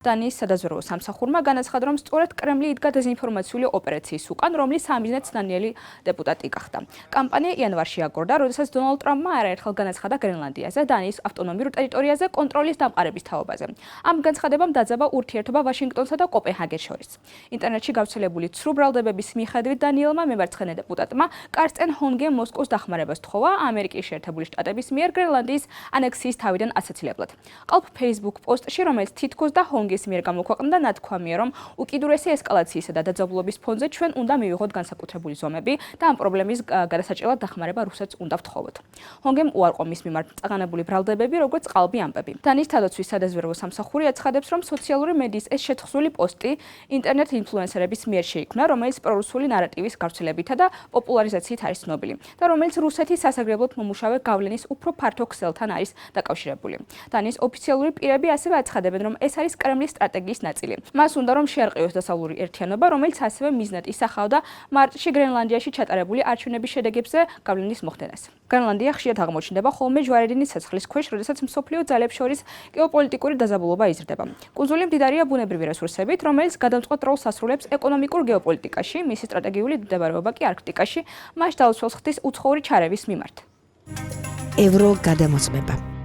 დანიის სადაზვერვო სამსახურმა განაცხადა, რომ სწორედ კრემლი იდგა დეზინფორმაციული ოპერაციის უკან, რომლის სამიზნეც დანიელი დეპუტატი გახდა. კამპანია იანვარში აგორდა, როდესაც დონალდ ტრამპმა არაერთხელ განაცხადა გრენლანდიაზე, დანიის ავტონომიურ ტერიტორიაზე კონტროლის დამყარების თაობაზე. ამ განცხადებამ დაძაბა ურთიერთობა ვაშინგტონსა და კოპენჰაგენს შორის. ინტერნეტში გავრცელებული ცრუ ბრალდებების მიხედვით დანიელმა მემარცხენე დეპუტატმა კარსტენ ჰონგემ მოსკოვს დახმარებას თხოვა ამერიკის შეერთებული შტატების მიერ გრენლანდიის ანექსიის თავიდან ასაცილებლად. ყალბ Facebook პოსტში, რომელიც თითქოს და ის მიერ გამოქვეყნდა, ნათქვამია, რომ უკიდურესი ესკალაციისა და დაძაბულობის ფონზე ჩვენ უნდა მივიღოთ განსაკუთრებული ზომები და ამ პრობლემის გადასაჭრელად დახმარება რუსეთს უნდა ვთხოვოთ. ჰონგემ უარყო მის მიმართ წაღანებული ბრალდებები, როგორც ყალბი ამბები. დანიის თავდაცვის სადაზვერვო სამსახური აცხადებს, რომ სოციალური მედიის ეს შეთხზული პოსტი ინტერნეტ ინფლუენსერების მიერ შეიქმნა, რომელიც პრორუსული ნარატივის გავრცელებითა და პოპულარიზაციით არის ცნობილი და რომელიც რუსეთის სასაგრებლოდ მომუშავე გავლენის უფრო ფართო ქსელთან არის დაკავშირებული. დანიის ოფიციალური პირები ასევე აცხადებენ, რომ ეს არის კრემლის სტრატეგიის ნაწილი. მას უნდა რომ შეარყიოს დასავლური ერთიანობა, რომელიც ასევე მიზნად ისახავდა მარტში გრენლანდიაში ჩატარებული არჩევნების შედეგებზე გავლენის მოხდენას. გრენლანდია ხშირად აღმოჩნდება ხოლმე ჯვარედინის ცეცხლის ქვეშ, როდესაც მსოფლიო ძალებს შორის გეოპოლიტიკური დაზაბულობა იზრდება. კუნძული მდიდარია ბუნებრივი რესურსებით, რომელიც გადამწყვეტ როლს ასრულებს ეკონომიკურ გეოპოლიტიკაში, მისი სტრატეგიული მდებარეობა კი არქტიკაში, მას დაუცველს ხდის უცხოური ჩარევის მიმართ. ევრო გადამოწმება.